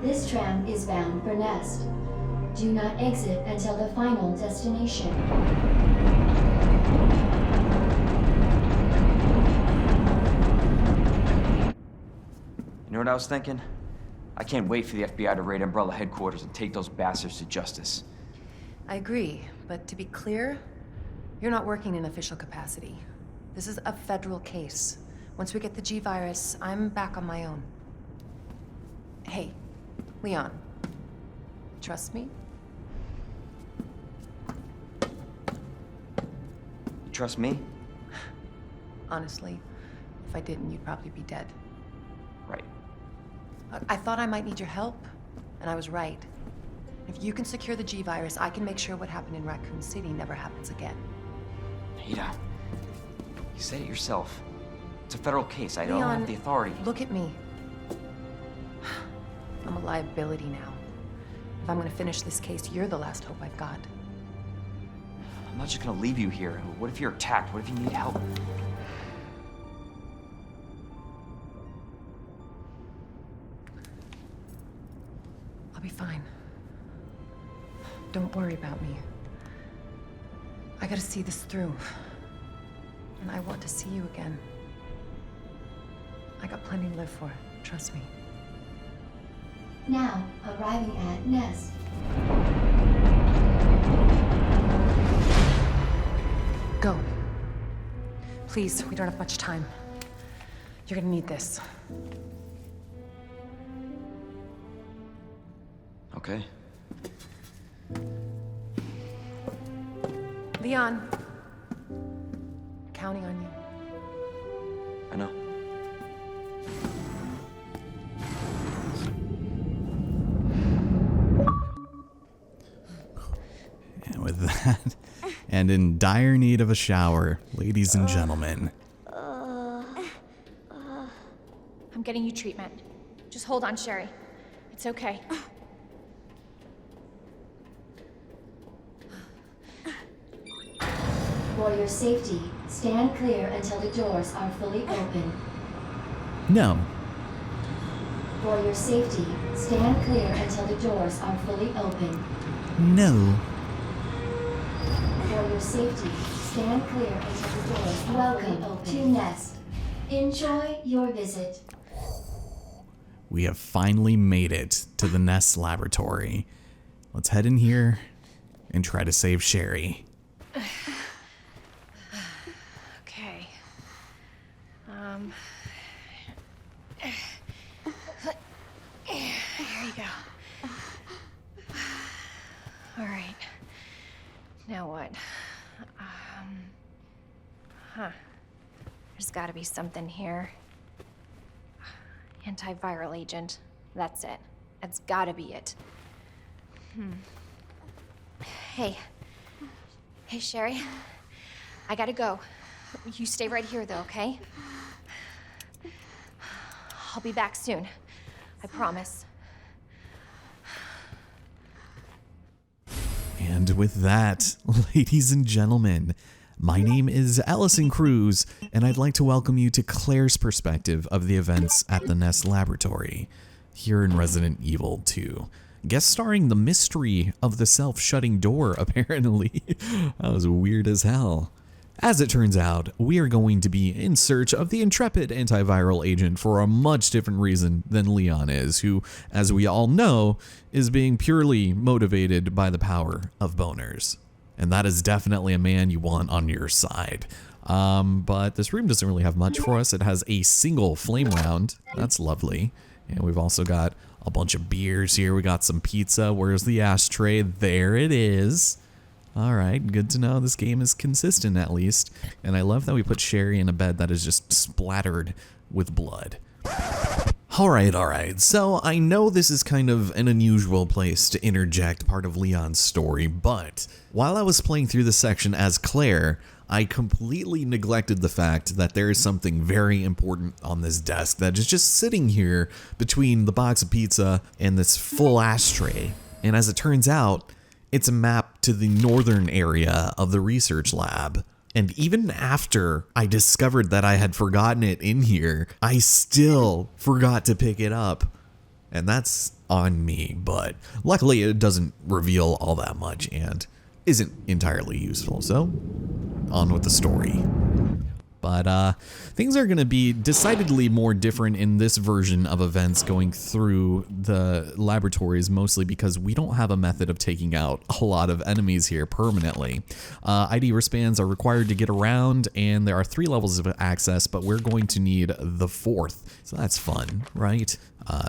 This tram is bound for Nest. Do not exit until the final destination. You know what I was thinking? I can't wait for the FBI to raid Umbrella headquarters and take those bastards to justice. I agree, but to be clear, you're not working in official capacity. This is a federal case. Once we get the G-Virus, I'm back on my own. Hey, Leon. Trust me? You trust me? Honestly, if I didn't, you'd probably be dead. Right. I thought I might need your help, and I was right. If you can secure the G-Virus, I can make sure what happened in Raccoon City never happens again. Ada, you said it yourself. It's a federal case. I don't Leon, have the authority. Look at me. I'm a liability now. If I'm gonna finish this case, you're the last hope I've got. I'm not just gonna leave you here. What if you're attacked? What if you need help? I'll be fine. Don't worry about me. I gotta see this through. And I want to see you again. I got plenty to live for, trust me. Now, arriving at Nest. Go. Please, we don't have much time. You're gonna need this. Okay. Leon. Counting on you. I know. And with that, and in dire need of a shower, ladies and gentlemen. I'm getting you treatment. Just hold on, Sherry. It's okay. For your safety, stand clear until the doors are fully open. No. For your safety, stand clear until the doors are fully open. No. For your safety, stand clear until the doors are fully open. To Nest. Enjoy your visit. We have finally made it to the Nest Laboratory. Let's head in here and try to save Sherry. Okay. Here you go. All right. Now what? There's gotta be something here. Antiviral agent. That's it. That's gotta be it. Hey. Hey, Sherry. I gotta go. You stay right here, though, okay? I'll be back soon. I promise. And with that, ladies and gentlemen, my name is Allison Cruz, and I'd like to welcome you to Claire's perspective of the events at the Nest Laboratory, here in Resident Evil 2. Guest starring the mystery of the self-shutting door, apparently. That was weird as hell. As it turns out, we are going to be in search of the intrepid antiviral agent for a much different reason than Leon is, who, as we all know, is being purely motivated by the power of boners. And that is definitely a man you want on your side. But this room doesn't really have much for us. It has a single flame round. That's lovely. And we've also got a bunch of beers here. We got some pizza. Where's the ashtray? There it is. All right, good to know this game is consistent at least. And I love that we put Sherry in a bed that is just splattered with blood. All right. So I know this is kind of an unusual place to interject part of Leon's story, but while I was playing through this section as Claire, I completely neglected the fact that there is something very important on this desk that is just sitting here between the box of pizza and this full ashtray. And as it turns out, it's a map to the northern area of the research lab. And even after I discovered that I had forgotten it in here, I still forgot to pick it up. And that's on me, but luckily it doesn't reveal all that much and isn't entirely useful. So, on with the story. But things are going to be decidedly more different in this version of events going through the laboratories, mostly because we don't have a method of taking out a lot of enemies here permanently. ID wristbands are required to get around, and there are 3 levels of access, but we're going to need the 4th. So that's fun, right?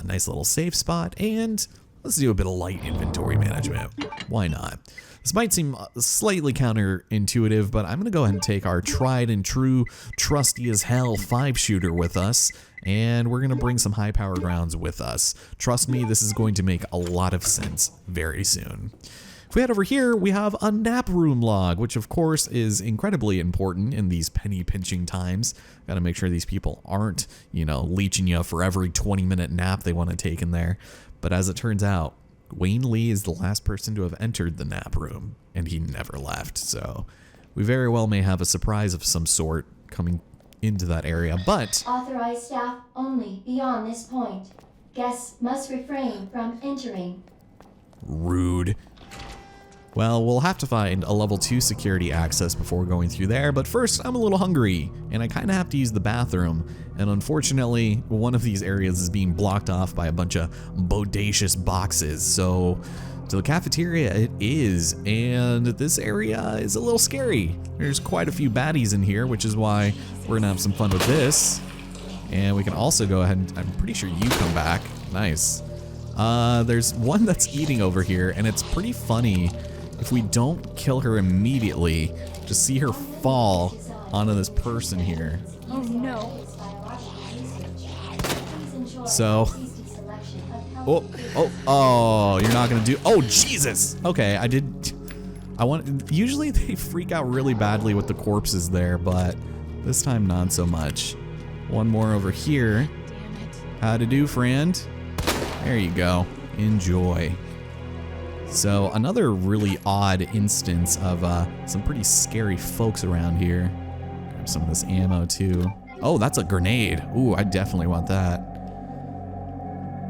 Nice little safe spot, and let's do a bit of light inventory management. Why not? This might seem slightly counterintuitive, but I'm going to go ahead and take our tried and true, trusty as hell 5-shooter with us, and we're going to bring some high-powered rounds with us. Trust me, this is going to make a lot of sense very soon. If we head over here, we have a nap room log, which of course is incredibly important in these penny pinching times. Got to make sure these people aren't, you know, leeching you for every 20-minute nap they want to take in there. But as it turns out, Wayne Lee is the last person to have entered the nap room, and he never left, so we very well may have a surprise of some sort coming into that area, but... Authorized staff only beyond this point. Guests must refrain from entering. Rude. Well, we'll have to find a level 2 security access before going through there, but first, I'm a little hungry, and I kind of have to use the bathroom, and unfortunately, one of these areas is being blocked off by a bunch of bodacious boxes, so to the cafeteria it is, and this area is a little scary. There's quite a few baddies in here, which is why we're gonna have some fun with this, and we can also go ahead and, I'm pretty sure you come back. Nice. There's one that's eating over here, and it's pretty funny. If we don't kill her immediately, just see her fall onto this person here. Oh no. So, you're not gonna do, oh Jesus! Okay, usually they freak out really badly with the corpses there, but this time not so much. One more over here. Damn it. How to do, friend? There you go, enjoy. So another really odd instance of some pretty scary folks around here. Grab some of this ammo too. Oh, that's a grenade. Ooh, I definitely want that.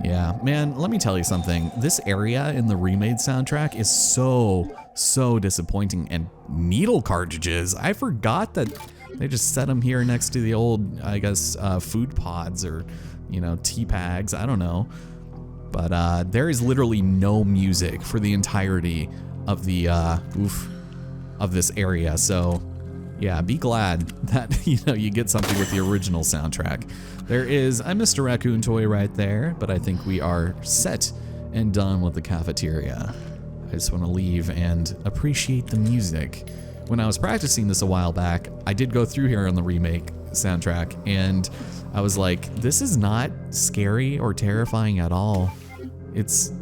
Yeah, man, let me tell you something. This area in the remade soundtrack is so disappointing. And needle cartridges, I forgot that they just set them here next to the old, I guess, food pods or, you know, tea bags, I don't know. But there is literally no music for the entirety of the of this area. So yeah, be glad that you get something with the original soundtrack. There is a Mr. Raccoon toy right there, but I think we are set and done with the cafeteria. I just want to leave and appreciate the music. When I was practicing this a while back, I did go through here on the remake soundtrack, and I was like, this is not scary or terrifying at all. It's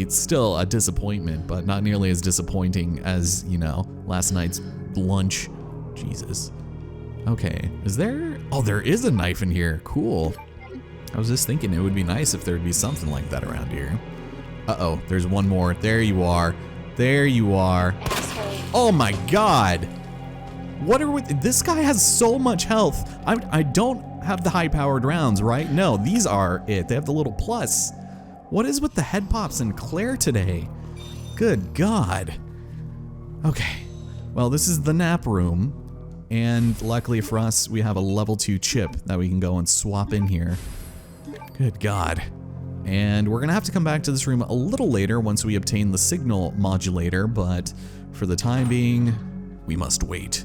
still a disappointment, but not nearly as disappointing as, last night's lunch. Jesus. Okay, oh, there is a knife in here. Cool. I was just thinking it would be nice if there would be something like that around here. Uh-oh, there's one more. There you are. There you are. Oh my God. This guy has so much health. I don't have the high-powered rounds, right? No, these are it. They have the little plus. What is with the head pops and Claire today? Good God. Okay. Well, this is the nap room. And luckily for us, we have a level 2 chip that we can go and swap in here. Good God. And we're gonna have to come back to this room a little later once we obtain the signal modulator, but for the time being, we must wait.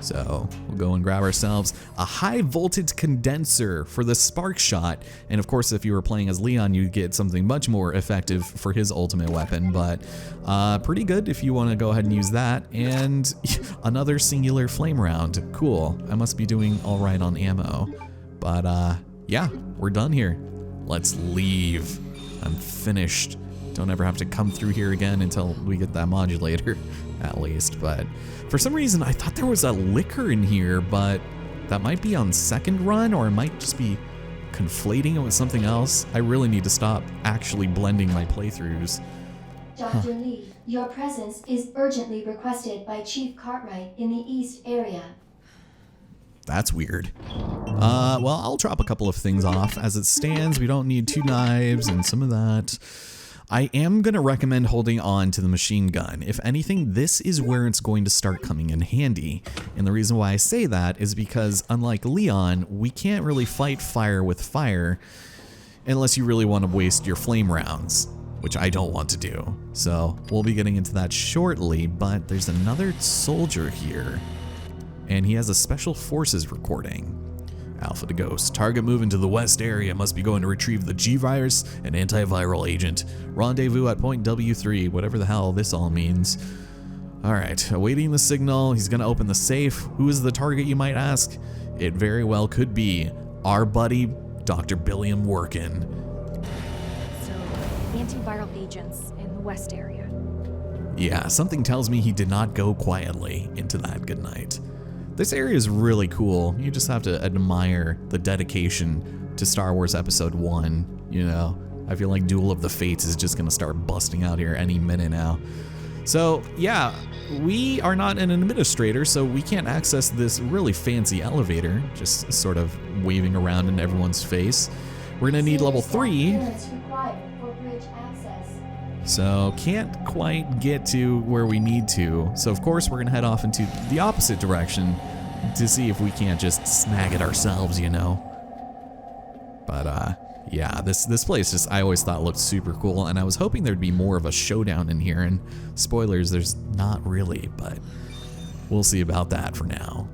So we'll go and grab ourselves a high voltage condenser for the spark shot. And of course, if you were playing as Leon, you get something much more effective for his ultimate weapon, but pretty good if you want to go ahead and use that. And another singular flame round. Cool. I must be doing all right on ammo. But yeah, we're done here. Let's leave. I'm finished. Don't ever have to come through here again until we get that modulator, at least. But for some reason, I thought there was a liquor in here, but that might be on second run, or it might just be conflating it with something else. I really need to stop actually blending my playthroughs. Dr. Lee, your presence is urgently requested by Chief Cartwright in the East area. That's weird. Well, I'll drop a couple of things off. As it stands, we don't need 2 knives and some of that. I am going to recommend holding on to the machine gun. If anything, this is where it's going to start coming in handy. And the reason why I say that is because, unlike Leon, we can't really fight fire with fire unless you really want to waste your flame rounds, which I don't want to do. So we'll be getting into that shortly, but there's another soldier here, and he has a special forces recording. Alpha to Ghost. Target moving to the west area. Must be going to retrieve the G-Virus and antiviral agent. Rendezvous at point W3, whatever the hell this all means. Alright, awaiting the signal. He's gonna open the safe. Who is the target, you might ask? It very well could be our buddy, Dr. Billiam Workin. So, antiviral agents in the west area. Yeah, something tells me he did not go quietly into that good night. This area is really cool. You just have to admire the dedication to Star Wars Episode 1, you know? I feel like Duel of the Fates is just gonna start busting out here any minute now. So, yeah, we are not an administrator, so we can't access this really fancy elevator, just sort of waving around in everyone's face. We're gonna need level 3. Clearance required for bridge access. So can't quite get to where we need to. So of course we're gonna head off into the opposite direction to see if we can't just snag it ourselves, you know. But yeah, this place just, I always thought looked super cool, and I was hoping there'd be more of a showdown in here, and spoilers, there's not really, but we'll see about that for now.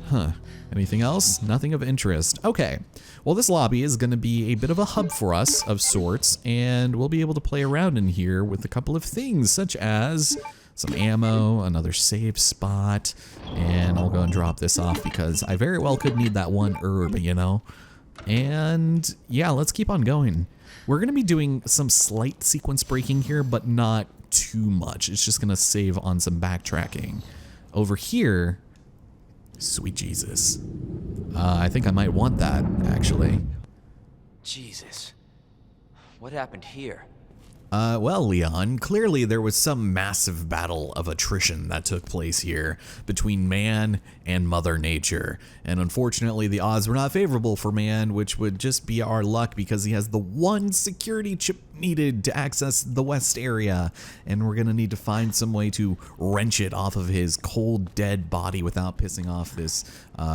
Huh. Anything else? Nothing of interest. Okay. Well, this lobby is going to be a bit of a hub for us of sorts, and we'll be able to play around in here with a couple of things, such as some ammo, another safe spot, and I'll go and drop this off because I very well could need that one herb, you know? And yeah, let's keep on going. We're going to be doing some slight sequence breaking here, but not too much. It's just going to save on some backtracking. Over here, sweet Jesus. I think I might want that, actually. Jesus. What happened here? Well, Leon, clearly there was some massive battle of attrition that took place here between man and Mother Nature. And unfortunately, the odds were not favorable for man, which would just be our luck because he has the one security chip needed to access the west area. And we're gonna need to find some way to wrench it off of his cold, dead body without pissing off this,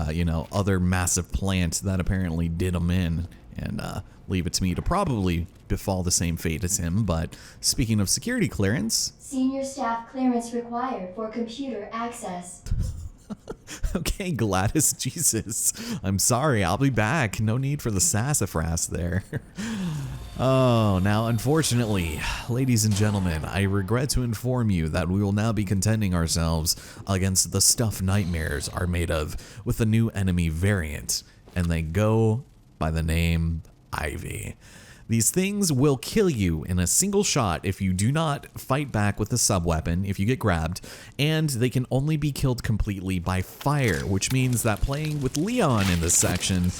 you know, other massive plant that apparently did him in. And, leave it to me to probably befall the same fate as him, but speaking of security clearance... Senior staff clearance required for computer access. Okay, Gladys, Jesus. I'm sorry, I'll be back. No need for the sassafras there. Oh, now unfortunately, ladies and gentlemen, I regret to inform you that we will now be contending ourselves against the stuff nightmares are made of with a new enemy variant, and they go by the name Ivy. These things will kill you in a single shot if you do not fight back with a subweapon, if you get grabbed, and they can only be killed completely by fire, which means that playing with Leon in this section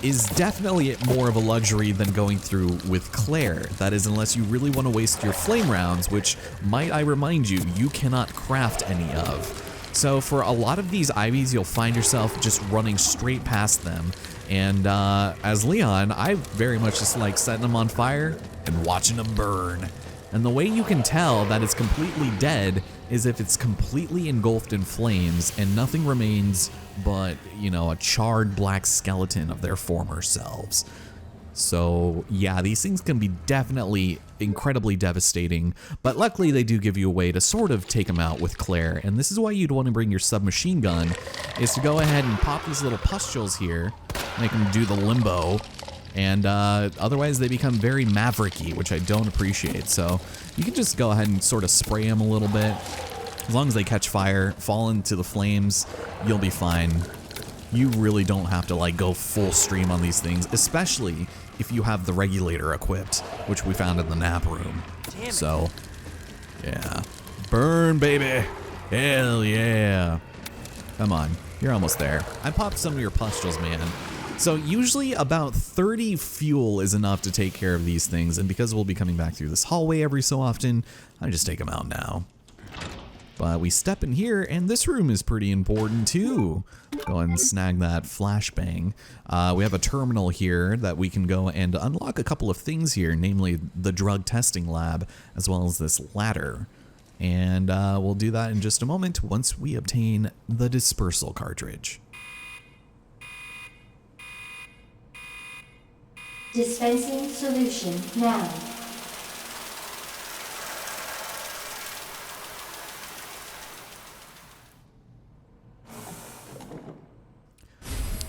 is definitely more of a luxury than going through with Claire. That is, unless you really want to waste your flame rounds, which, might I remind you, you cannot craft any of. So for a lot of these Ivies, you'll find yourself just running straight past them. And as Leon, I very much just like setting them on fire and watching them burn. And the way you can tell that it's completely dead is if it's completely engulfed in flames and nothing remains but, you know, a charred black skeleton of their former selves. So yeah, these things can be definitely incredibly devastating, but luckily they do give you a way to sort of take them out with Claire, and this is why you'd want to bring your submachine gun, is to go ahead and pop these little pustules here, make them do the limbo, and otherwise they become very mavericky, which I don't appreciate. So you can just go ahead and sort of spray them a little bit. As long as they catch fire, fall into the flames, you'll be fine. You really don't have to like go full stream on these things, especially if you have the regulator equipped, which we found in the nap room. So, yeah. Burn, baby! Hell yeah! Come on, you're almost there. I popped some of your pustules, man. So usually about 30 fuel is enough to take care of these things, and because we'll be coming back through this hallway every so often, I just take them out now. But we step in here, and this room is pretty important too. Go ahead and snag that flashbang. We have a terminal here that we can go and unlock a couple of things here, namely the drug testing lab, as well as this ladder. And we'll do that in just a moment once we obtain the dispersal cartridge. Dispensing solution now.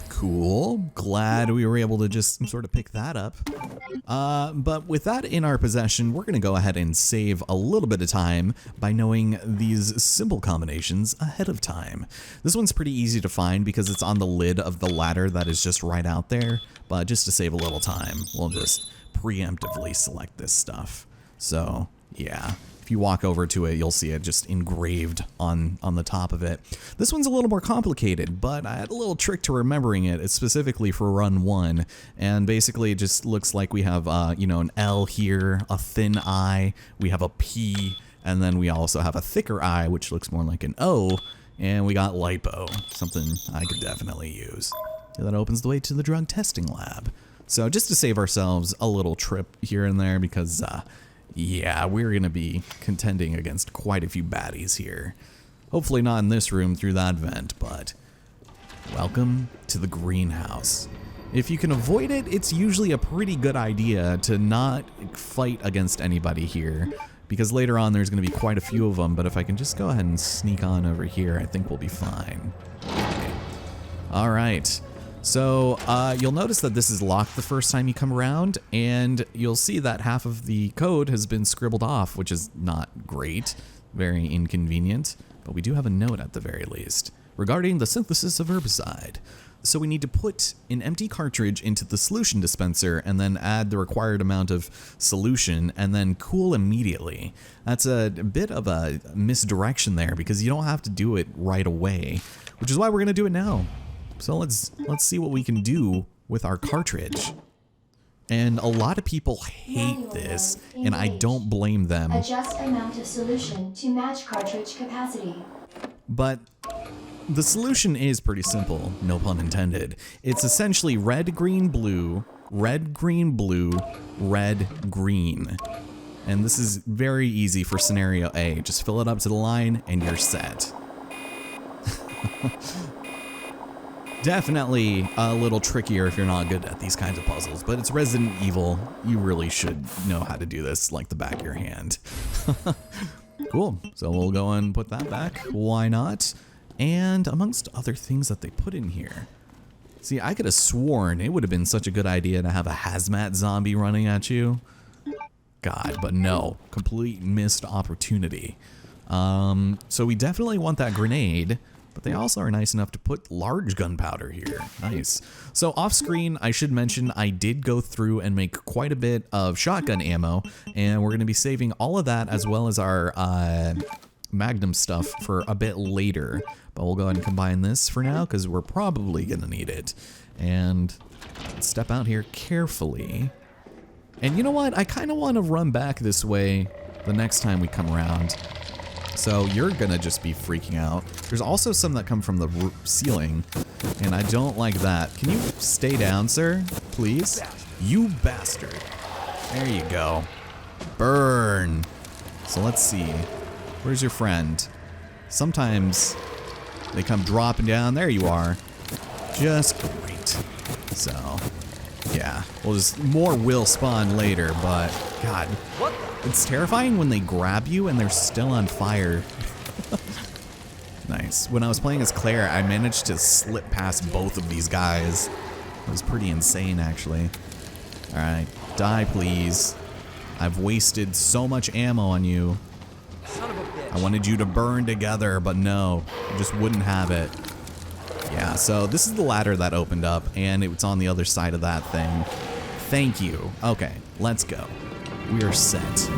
Cool. Glad we were able to just sort of pick that up. But with that in our possession, we're going to go ahead and save a little bit of time by knowing these simple combinations ahead of time. This one's pretty easy to find because it's on the lid of the ladder that is just right out there. But just to save a little time, we'll just preemptively select this stuff. So, yeah. If you walk over to it, you'll see it just engraved on the top of it. This one's a little more complicated, but I had a little trick to remembering it. It's specifically for run 1, and basically it just looks like we have, you know, an L here, a thin I, we have a P, and then we also have a thicker I, which looks more like an O, and we got lipo, something I could definitely use. So that opens the way to the drug testing lab. So just to save ourselves a little trip here and there, because, yeah, we're going to be contending against quite a few baddies here. Hopefully not in this room through that vent, but welcome to the greenhouse. If you can avoid it, it's usually a pretty good idea to not fight against anybody here, because later on there's going to be quite a few of them, but if I can just go ahead and sneak on over here, I think we'll be fine. Okay. All right. So you'll notice that this is locked the first time you come around, and you'll see that half of the code has been scribbled off, which is not great, very inconvenient, but we do have a note at the very least regarding the synthesis of herbicide. So we need to put an empty cartridge into the solution dispenser and then add the required amount of solution and then cool immediately. That's a bit of a misdirection there because you don't have to do it right away, which is why we're going to do it now. So let's see what we can do with our cartridge. And a lot of people hate this, and I don't blame them. Adjust amount of solution to match cartridge capacity. But the solution is pretty simple, no pun intended. It's essentially red, green, blue, red, green, blue, red, green. And this is very easy for scenario A. Just fill it up to the line and you're set. Definitely a little trickier if you're not good at these kinds of puzzles, but it's Resident Evil. You really should know how to do this like the back of your hand. Cool. So we'll go and put that back. Why not? And amongst other things that they put in here. See, I could have sworn it would have been such a good idea to have a hazmat zombie running at you. God, but no. Complete missed opportunity. So we definitely want that grenade. But they also are nice enough to put large gunpowder here. Nice. So off screen, I should mention I did go through and make quite a bit of shotgun ammo, and we're going to be saving all of that as well as our Magnum stuff for a bit later. But we'll go ahead and combine this for now because we're probably going to need it. And step out here carefully. And you know what? I kind of want to run back this way the next time we come around. So you're gonna just be freaking out. There's also some that come from the ceiling, and I don't like that. Can you stay down, sir? Please? You bastard. There you go. Burn. So let's see. Where's your friend? Sometimes they come dropping down. There you are. Just great. So, yeah. Well, just more will spawn later, but God. What? It's terrifying when they grab you and they're still on fire. Nice. When I was playing as Claire, I managed to slip past both of these guys. It was pretty insane, actually. Alright, die please. I've wasted so much ammo on you. Son of a bitch. I wanted you to burn together, but no. You just wouldn't have it. Yeah, so this is the ladder that opened up, and it's on the other side of that thing. Thank you. Okay, let's go. We are set.